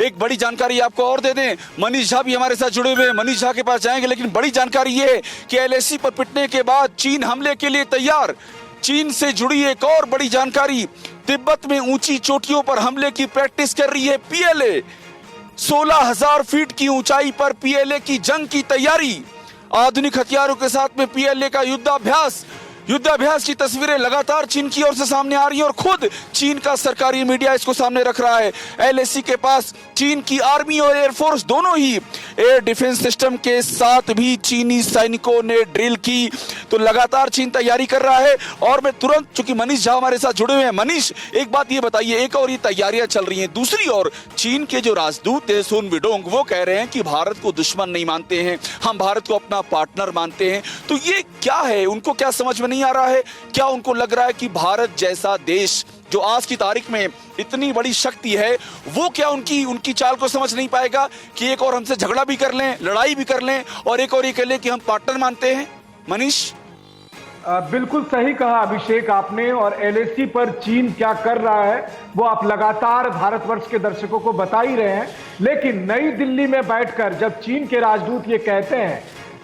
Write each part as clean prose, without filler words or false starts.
एक बड़ी जानकारी आपको और दे दें, मनीष झा भी हमारे साथ जुड़े हुए हैं, मनीष झा के पास जाएंगे, लेकिन बड़ी जानकारी ये है कि एलएसी पर पिटने के बाद चीन हमले के लिए तैयार। चीन से जुड़ी एक और बड़ी जानकारी, तिब्बत में ऊंची चोटियों पर हमले की प्रैक्टिस कर रही है पीएलए। 16,000 फीट की ऊंचाई पर पीएलए की जंग की तैयारी। आधुनिक हथियारों के साथ में पीएलए का युद्धाभ्यास की तस्वीरें लगातार चीन की ओर से सामने आ रही है और खुद चीन का सरकारी मीडिया इसको सामने रख रहा है। एलएसी के पास चीन की आर्मी और एयरफोर्स दोनों ही एयर डिफेंस सिस्टम के साथ भी चीनी सैनिकों ने ड्रिल की, तो लगातार चीन तैयारी कर रहा है। और मैं तुरंत, चूंकि मनीष झा हमारे साथ जुड़े हुए हैं, मनीष एक बात ये बताइए, एक और ये तैयारियां चल रही हैं, दूसरी ओर चीन के जो राजदूत है सुन विडोंग, वो कह रहे हैं कि भारत को दुश्मन नहीं मानते हैं, हम भारत को अपना पार्टनर मानते हैं। तो ये क्या है, उनको क्या समझ में नहीं आ रहा है? क्या उनको लग रहा है कि भारत जैसा देश जो आज की तारीख में इतनी बड़ी शक्ति है, वो क्या उनकी चाल को समझ नहीं पाएगा कि एक और हमसे झगड़ा भी कर लें, लड़ाई भी कर लें, और एक और ये कह लें कि हम पार्टनर मानते हैं? मनीष, बिल्कुल सही कहा अभिषेक आपने। और एलएसी पर चीन क्या कर रहा है वो आप लगातार भारतवर्ष के दर्शकों को बता ही रहे हैं। लेकिन नई दिल्ली में बैठकर जब चीन के राजदूत ये कहते हैं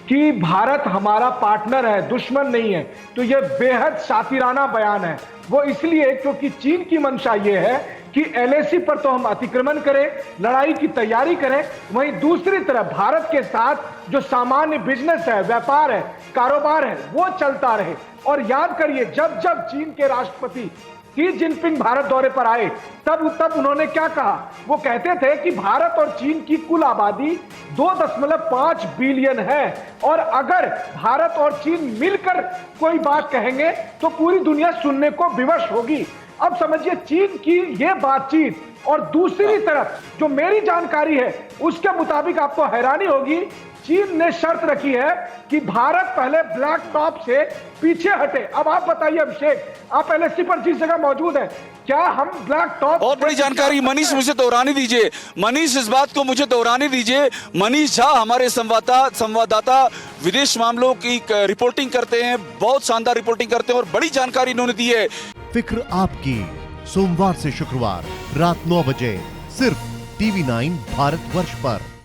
कि भारत हमारा पार्टनर है, दुश्मन नहीं है, तो यह बेहद शातिराना बयान है। वो इसलिए क्योंकि चीन की मंशा ये है कि एलएसी पर तो हम अतिक्रमण करें, लड़ाई की तैयारी करें, वहीं दूसरी तरफ भारत के साथ जो सामान्य बिजनेस है, व्यापार है, कारोबार है, वो चलता रहे। और याद करिए, जब जब चीन के राष्ट्रपति शी जिनपिंग भारत दौरे पर आए, तब उन्होंने क्या कहा? वो कहते थे कि भारत और चीन की कुल आबादी 2.5 बिलियन है, और अगर भारत और चीन मिलकर कोई बात कहेंगे तो पूरी दुनिया सुनने को विवश होगी। अब समझिए चीन की ये बातचीत। और दूसरी तरफ जो मेरी जानकारी है उसके मुताबिक आपको हैरानी होगी, चीन ने शर्त रखी है कि भारत पहले ब्लैक टॉप से पीछे हटे। अब आप बताइए अभिषेक, आप एलएसी पर जिस जगह मौजूद है, क्या हम ब्लैक टॉप? बहुत बड़ी जानकारी मनीष, मुझे दोहराने दीजिए। मनीष, इस बात को मुझे दोहराने दीजिए। मनीष झा हमारे संवाददाता विदेश मामलों की रिपोर्टिंग करते हैं, बहुत शानदार रिपोर्टिंग करते हैं और बड़ी जानकारी इन्होंने दी है। फिक्र आपकी, सोमवार से शुक्रवार रात 9 बजे सिर्फ TV9 भारतवर्ष पर।